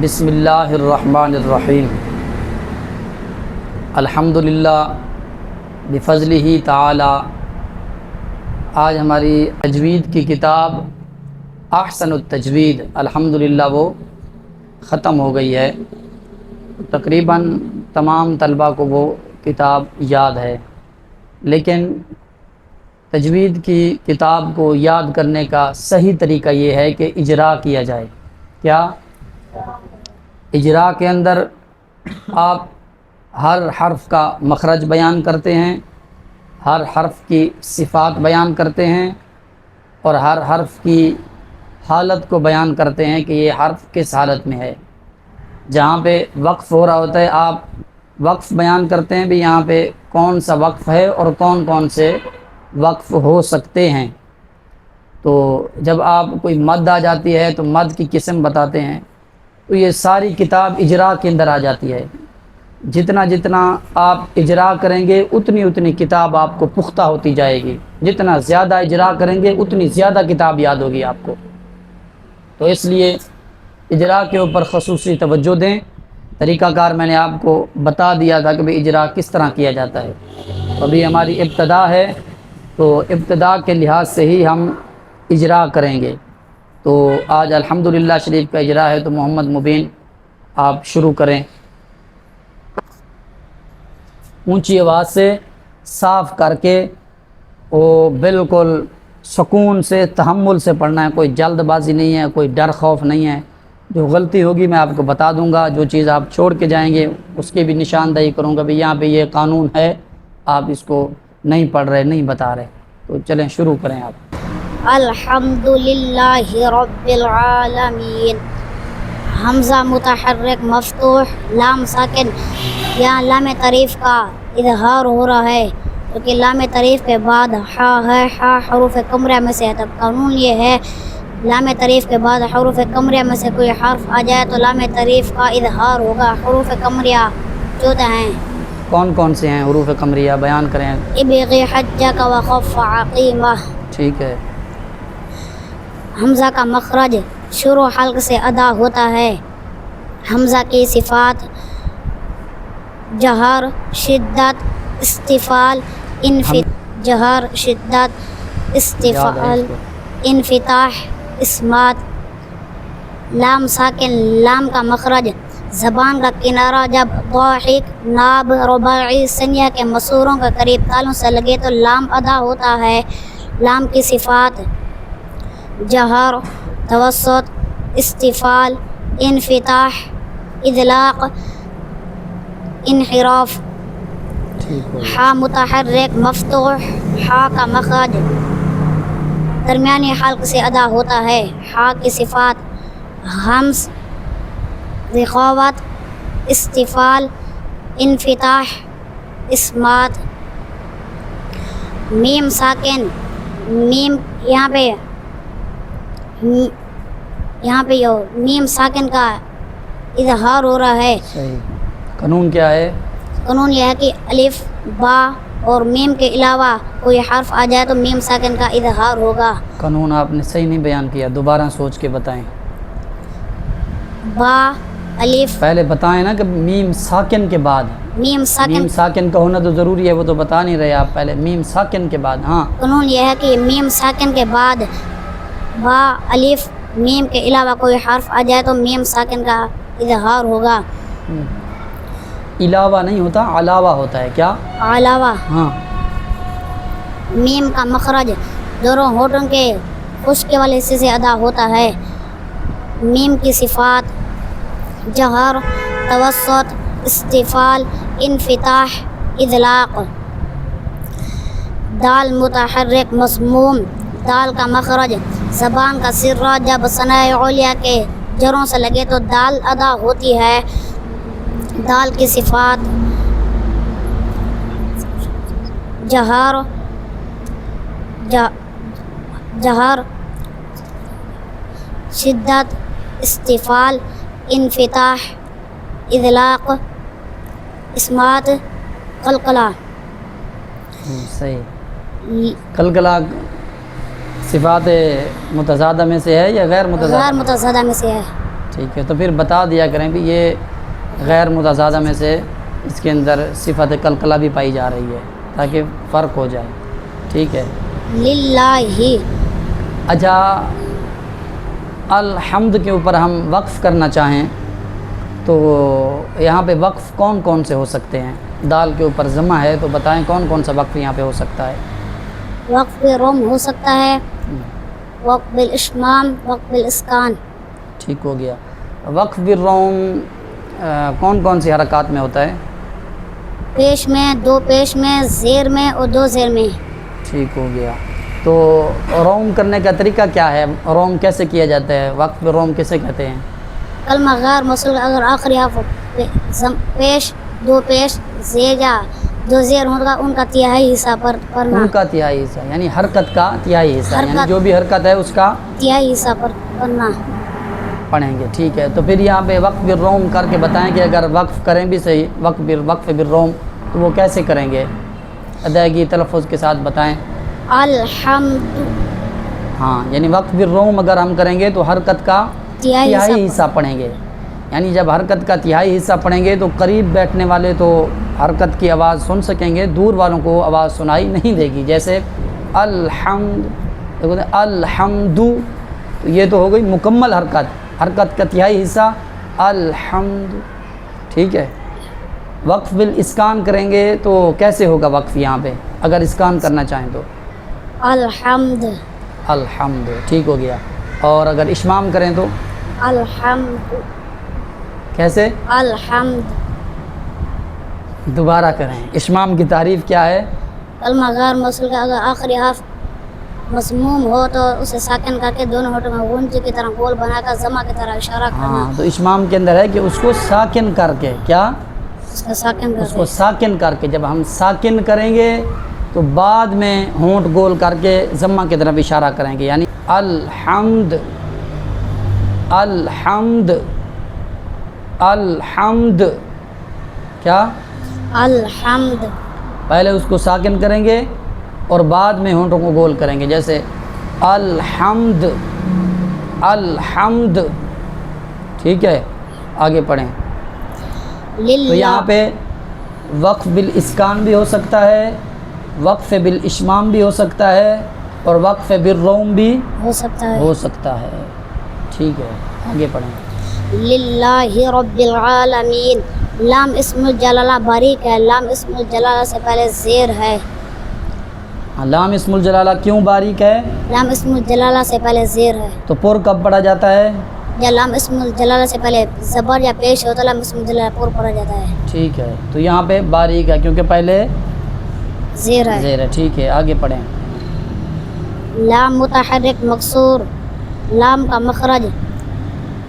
بسم اللہ الرحمن الرحیم الحمدللہ بفضلہ تعالی۔ آج ہماری تجوید کی کتاب احسن التجوید الحمدللہ وہ ختم ہو گئی ہے۔ تقریباً تمام طلباء کو وہ کتاب یاد ہے، لیکن تجوید کی کتاب کو یاد کرنے کا صحیح طریقہ یہ ہے کہ اجرا کیا جائے۔ کیا اجرا کے اندر آپ ہر حرف کا مخرج بیان کرتے ہیں، ہر حرف کی صفات بیان کرتے ہیں، اور ہر حرف کی حالت کو بیان کرتے ہیں کہ یہ حرف کس حالت میں ہے۔ جہاں پہ وقف ہو رہا ہوتا ہے آپ وقف بیان کرتے ہیں بھی یہاں پہ کون سا وقف ہے اور کون کون سے وقف ہو سکتے ہیں۔ تو جب آپ کوئی مد آ جاتی ہے تو مد کی قسم بتاتے ہیں۔ تو یہ ساری کتاب اجرا کے اندر آ جاتی ہے۔ جتنا جتنا آپ اجرا کریں گے اتنی اتنی کتاب آپ کو پختہ ہوتی جائے گی۔ جتنا زیادہ اجرا کریں گے اتنی زیادہ کتاب یاد ہوگی آپ کو۔ تو اس لیے اجرا کے اوپر خصوصی توجہ دیں۔ طریقہ کار میں نے آپ کو بتا دیا تھا کہ بھئی اجرا کس طرح کیا جاتا ہے۔ ابھی ہماری ابتدا ہے تو ابتدا کے لحاظ سے ہی ہم اجرا کریں گے۔ تو آج الحمدللہ شریف کا اجرا ہے، تو محمد مبین آپ شروع کریں۔ اونچی آواز سے صاف کر کے وہ بالکل سکون سے تحمل سے پڑھنا ہے، کوئی جلد بازی نہیں ہے، کوئی ڈر خوف نہیں ہے۔ جو غلطی ہوگی میں آپ کو بتا دوں گا، جو چیز آپ چھوڑ کے جائیں گے اس کی بھی نشاندہی کروں گا بھی یہاں پہ یہ قانون ہے، آپ اس کو نہیں پڑھ رہے، نہیں بتا رہے۔ تو چلیں شروع کریں آپ۔ الحمدللہ رب العالمین۔ حمزہ متحرک مفتوح، لام ساکن۔ یہاں لام تعریف کا اظہار ہو رہا ہے کیونکہ لام تعریف کے بعد ہا ہے، ہا حروف قمریہ میں سے ہے۔ تب قانون یہ ہے لام تعریف کے بعد حروف قمریہ میں سے کوئی حرف آ جائے تو لام تعریف کا اظہار ہوگا۔ حروف قمریہ 14 ہیں۔ کون کون سے ہیں حروف قمریہ؟ بیان کریں۔ ابغ حجک وخف عقیمہ۔ ٹھیک ہے۔ حمزہ کا مخرج شروع حلق سے ادا ہوتا ہے۔ حمزہ کی صفات جہر، شدت، استفال، جہر، شدت، استفال، انفتاح، اسمات۔ لام ساکن، لام کا مخرج زبان کا کنارہ جب ضاحک، ناب، رباعی، ثنیہ کے مسوروں کے قریب تالوں سے لگے تو لام ادا ہوتا ہے۔ لام کی صفات جہر، توسط، استفال، انفتاح، اطلاق، انحراف۔ ہا متحرک مفتوح، ہا کا مخرج درمیانی حلق سے ادا ہوتا ہے۔ ہا کی صفات ہمز، رخاوت، استفال، انفتاح، اسمات۔ میم ساکن، میم یہاں پہ میم ساکن کا اظہار ہو رہا ہے۔ صحیح۔ قانون کیا ہے؟ قانون یہ ہے کہ الف، با اور میم کے علاوہ کوئی حرف آ جائے تو میم ساکن کا اظہار ہوگا۔ قانون آپ نے صحیح نہیں بیان کیا، دوبارہ سوچ کے بتائیں۔ با، الف، پہلے بتائیں نا کہ میم ساکن کے بعد۔ میم ساکن، میم ساکن کا ہونا تو ضروری ہے، وہ تو بتا نہیں رہے آپ۔ پہلے میم ساکن کے بعد۔ ہاں، قانون یہ ہے کہ میم ساکن کے بعد با، الف، میم کے علاوہ کوئی حرف آ جائے تو میم ساکن کا اظہار ہوگا۔ علاوہ نہیں ہوتا، علاوہ ہوتا ہے۔ کیا؟ علاوہ۔ ہاں۔ میم کا مخرج دونوں ہونٹوں کے خشکی والے حصے سے ادا ہوتا ہے۔ میم کی صفات جہر، توسط، استفال، انفتاح، اطلاق۔ دال متحرک مضموم، دال کا مخرج زبان کا سرہ جب ثنائے علیہ کے جروں سے لگے تو دال ادا ہوتی ہے۔ دال کی صفات جہر، شدت، استفال، انفتاح، اطلاق، اسمات، قلقلہ۔ صحیح۔ قلقلہ صفات متضادہ میں سے ہے یا غیر غیر متضادہ؟ متضادہ میں سے ہے۔ ٹھیک ہے، تو پھر بتا دیا کریں بھی یہ غیر متضادہ میں سے اس کے اندر صفت قلقلہ بھی پائی جا رہی ہے تاکہ فرق ہو جائے۔ ٹھیک ہے، للہ، اچھا الحمد کے اوپر ہم وقف کرنا چاہیں تو یہاں پہ وقف کون کون سے ہو سکتے ہیں؟ دال کے اوپر ضمہ ہے تو بتائیں کون کون سا وقف یہاں پہ ہو سکتا ہے؟ وقف روم ہو سکتا ہے، وقف بالاشمام، وقف بالاسکان۔ ٹھیک ہو گیا۔ وقف بالروم کون کون سی حرکات میں ہوتا ہے؟ پیش میں، دو پیش میں، زیر میں اور دو زیر میں۔ ٹھیک ہو گیا۔ تو روم کرنے کا طریقہ کیا ہے؟ روم کیسے کیا جاتا ہے؟ وقف بالروم کیسے کہتے ہیں؟ کلمہ غیر موصول اگر آخری حرف پیش، دو پیش، زیر یا دو زیر ہوگا ان کا تہائی حصہ پر پڑھنا، ان کا تہائی حصہ یعنی حرکت کا تہائی حصہ، یعنی حرکت، جو بھی حرکت ہے اس کا تہائی حصہ پر پڑھنا۔ پڑھیں گے۔ ٹھیک ہے، تو پھر یہاں پہ وقف بالروم کر کے بتائیں کہ اگر وقف کریں بھی صحیح وقف بالروم تو وہ کیسے کریں گے؟ ادائیگی تلفظ کے ساتھ بتائیں۔ الحمد، ہاں، یعنی وقف بالروم اگر ہم کریں گے تو حرکت کا تہائی تہائی حصہ پڑھیں گے، یعنی جب حرکت کا تہائی حصہ پڑھیں گے تو قریب بیٹھنے والے تو حرکت کی آواز سن سکیں گے، دور والوں کو آواز سنائی نہیں دے گی۔ جیسے الحمد، دیکھو الحمد، تو یہ تو ہو گئی مکمل حرکت کا تہائی حصہ الحمد۔ ٹھیک ہے، وقف بالاسکان کریں گے تو کیسے ہوگا وقف یہاں پہ اگر اسکان کرنا چاہیں تو؟ الحمد، الحمد، ٹھیک ہو گیا۔ اور اگر اشمام کریں تو الحمد، کیسے؟ الحمد۔ دوبارہ کریں، اشمام کی تعریف کیا ہے؟ کلمہ غیر موصول کا اگر آخری حرف مسموم ہو تو اسے ساکن کر کے دونوں ہونٹوں میں غنچے کی طرح گول بنا کر ضمہ کی طرح اشارہ کرنا۔ ہاں، تو اشمام کے اندر ہے کہ اس کو ساکن کر کے، کیا؟ اس کا ساکن کر اس کو ساکن کر کے، جب ہم ساکن کریں گے تو بعد میں ہونٹ گول کر کے ضمہ کی طرف اشارہ کریں گے، یعنی الحمد، الحمد، الحمد، کیا؟ الحمد، پہلے اس کو ساکن کریں گے اور بعد میں ہونٹوں کو گول کریں گے، جیسے الحمد، الحمد۔ ٹھیک ہے، آگے پڑھیں۔ تو للہ، یہاں پہ وقف بالاسکان بھی ہو سکتا ہے، وقف بالاشمام بھی ہو سکتا ہے اور وقف بالروم بھی ہو سکتا ہے۔ ہو سکتا ہے۔ ٹھیک ہے، آگے پڑھیں۔ للہ رب العالمین، لام اسم الجلالہ باریک ہے، لام اسم الجلالہ سے پہلے زیر ہے۔ لام اسم الجلالہ کیوں باریک ہے؟ لام اسم الجلالہ سے پہلے زیر ہے۔ تو پر کب پڑھا جاتا ہے؟ یا لام اسم الجلالہ سے پہلے زبر یا پیش ہو تو لام اسم الجلالہ پر پڑھا جاتا ہے۔ ٹھیک ہے، تو یہاں پہ باریک ہے کیونکہ پہلے زیر ہے۔ زیر ہے۔ ٹھیک ہے، آگے پڑھیں۔ لام متحرک مکسور، لام کا مخرج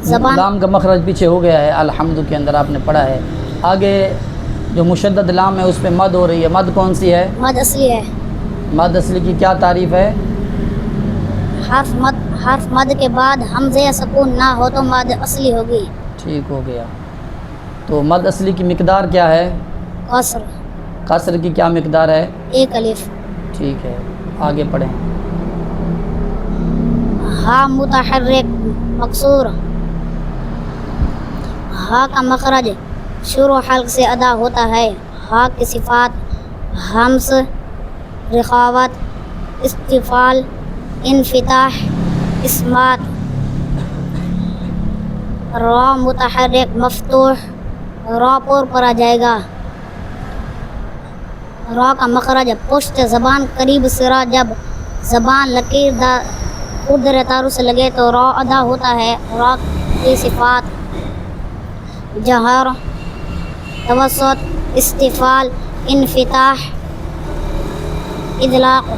زبان، لام کا مخرج پیچھے ہو گیا ہے، الحمد کے اندر آپ نے پڑھا ہے۔ آگے جو مشدد لام ہے اس پہ مد ہو رہی ہے، مد کون سی ہے؟ مد اصلی ہے۔ مد اصلی کی کیا تعریف ہے؟ حرف مد کے بعد حمزہ یا سکون نہ ہو تو مد اصلی ہوگی۔ ٹھیک ہو گیا۔ تو مد اصلی کی مقدار کیا ہے؟ قصر، قصر کی کیا مقدار ہے؟ ایک الف۔ ٹھیک ہے، آگے پڑھیں۔ ہا متحرک مکسور، ہا کا مخرج شروع حلق سے ادا ہوتا ہے۔ ہا کی صفات ہمس، رخاوت، استفال، انفتاح، اسمات۔ را متحرک مفتوح، را پر پڑا جائے گا۔ را کا مخرج پشت زبان قریب سرا، جب زبان لکیر قدر تارو سے لگے تو را ادا ہوتا ہے۔ را کی صفات جہر، توسط، استفال، انفتاح، اطلاق۔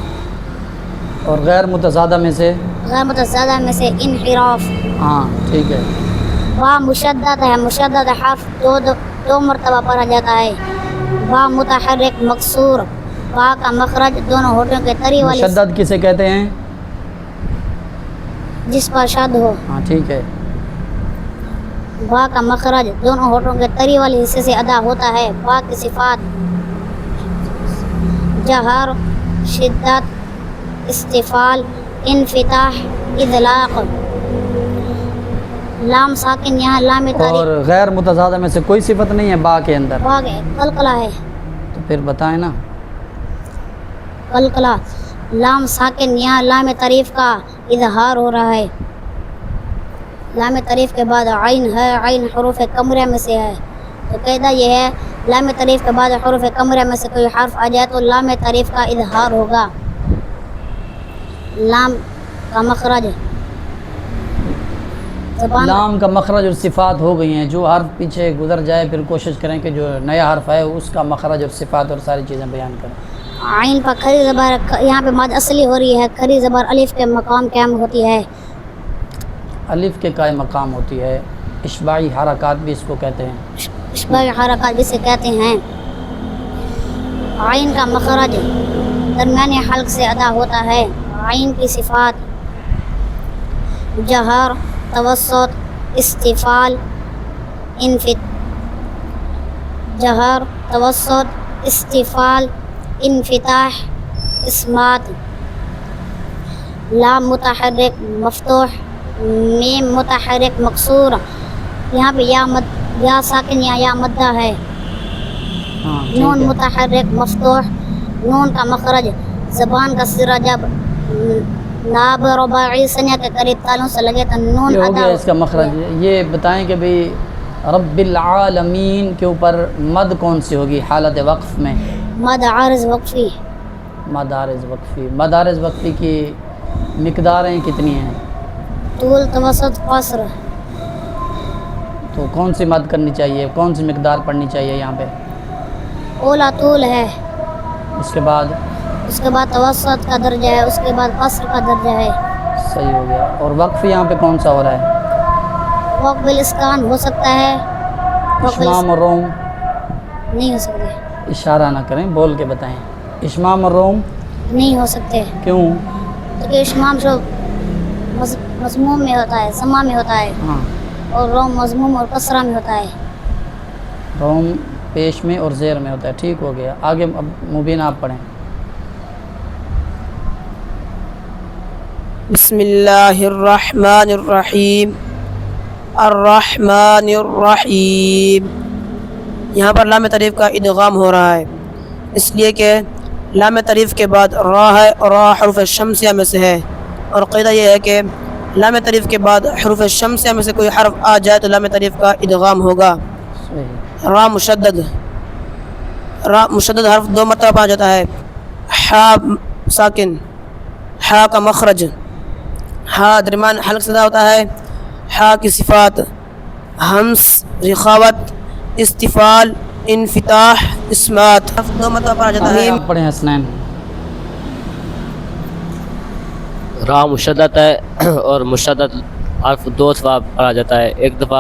اور غیر متضادہ میں سے؟ غیر متضادہ میں سے انحراف۔ ہاں، ٹھیک ہے۔ با مشدد ہے، مشدد حرف دو مرتبہ پڑھا جاتا ہے۔ با متحرک مکسور، با کا مخرج دونوں ہونٹوں کے تری والی مشدد کسے کہتے ہیں؟ جس پر شد ہو۔ ہاں، ٹھیک ہے۔ با کا مخرج دونوں ہونٹوں کے تری والے حصے سے ادا ہوتا ہے۔ با کی صفات جہر، شدت، استفال، انفتاح اطلاق لام ساکن یہاں لام اور تاریخ غیر متضادہ میں سے کوئی صفت نہیں ہے با کے اندر، باغ ہے قلقلہ ہے تو پھر بتائیں نا۔ قلقلہ لام ساکن یہاں لام تعریف کا اظہار ہو رہا ہے، لام تعریف کے بعد عین ہے، عین حروف کمرہ میں سے ہے، تو قاعدہ یہ ہے لام تعریف کے بعد حروف کمرہ میں سے کوئی حرف آ جائے تو لام تعریف کا اظہار ہوگا۔ لام کا مخرج زبان لام کا مخرج اور صفات ہو گئی ہیں، جو حرف پیچھے گزر جائے پھر کوشش کریں کہ جو نیا حرف ہے اس کا مخرج اور صفات اور ساری چیزیں بیان کریں۔ عین پر کھری زبر یہاں پہ مد اصلی ہو رہی ہے، کھری زبر الف کے مقام قائم ہوتی ہے، الف کے قائم مقام ہوتی ہے، اشباعی حرکات بھی اس کو کہتے ہیں۔ اشباع حرکات جسے کہتے ہیں۔ عین کا مخرج درمیانی حلق سے ادا ہوتا ہے، عین کی صفات جہر، توسط، استفال، جہر، توسط، استفال، انفتاح، اسمات، لام متحرک مفتوح، میم متحرک مکسور، یہاں پہ یا ساکن یا مدہ ہے، ہاں نون ٹھیک ہے۔ متحرک مفتوح، نون کا مخرج زبان کا سرہ جب ناب رباعی ثانیہ کے قریب تالوں سے لگے تو نون یہ ہو ادا گیا اس کا مخرج۔ یہ بتائیں کہ بھئی رب العالمین کے اوپر مد کون سی ہوگی حالت وقف میں؟ مد عارض وقفی، مد عارض وقفی۔ مد عارض وقفی کی مقداریں کتنی ہیں؟ طول، توسط، قصر۔ تو کون سی مد کرنی چاہیے، کون سی مقدار پڑھنی چاہیے یہاں پہ؟ اولا طول ہے، اس کے بعد اس کے بعد توسط کا درجہ ہے، اس کے بعد قصر کا درجہ ہے۔ صحیح ہو گیا۔ اور وقف یہاں پہ کون سا ہو رہا ہے؟ وقف الاسکان ہو سکتا ہے، وقف اشمام اور روم؟ نہیں ہو سکتے، اشارہ نہ کریں، بول کے بتائیں۔ اشمام اور روم نہیں ہو سکتے، کیوں؟ کیونکہ اشمام جو مضموم میں ہوتا ہے، سما میں ہوتا ہے، ہاں، اور روم مضموم اور کسرہ میں ہوتا ہے۔ روم پیش میں اور زیر میں ہوتا ہے۔ ٹھیک ہو گیا۔ آگے اب مبین آپ پڑھیں۔ بسم اللہ الرحمن الرحیم، الرحمن الرحیم۔ یہاں پر لام تعریف کا ادغام ہو رہا ہے، اس لیے کہ لام تعریف کے بعد را ہے اور را حروف شمسیہ میں سے ہے، اور قاعدہ یہ ہے کہ لام تعریف کے بعد حروف شمسیہ میں سے کوئی حرف آ جائے تو لام تعریف کا ادغام ہوگا۔ صحیح۔ را مشدد حرف دو مرتبہ پڑھا جاتا ہے، حا ساکن، حا کا مخرج، حا درمیان حلق سے ادا ہوتا ہے، حا کی صفات ہمس، رخاوت، استفال، انفتاح، اسمات، دو مرتبہ پڑھا جاتا ہے۔ آپ پڑھیں حسنین۔ را مشدد ہے اور مشدد حرف دو دفعہ پڑھا جاتا ہے، ایک دفعہ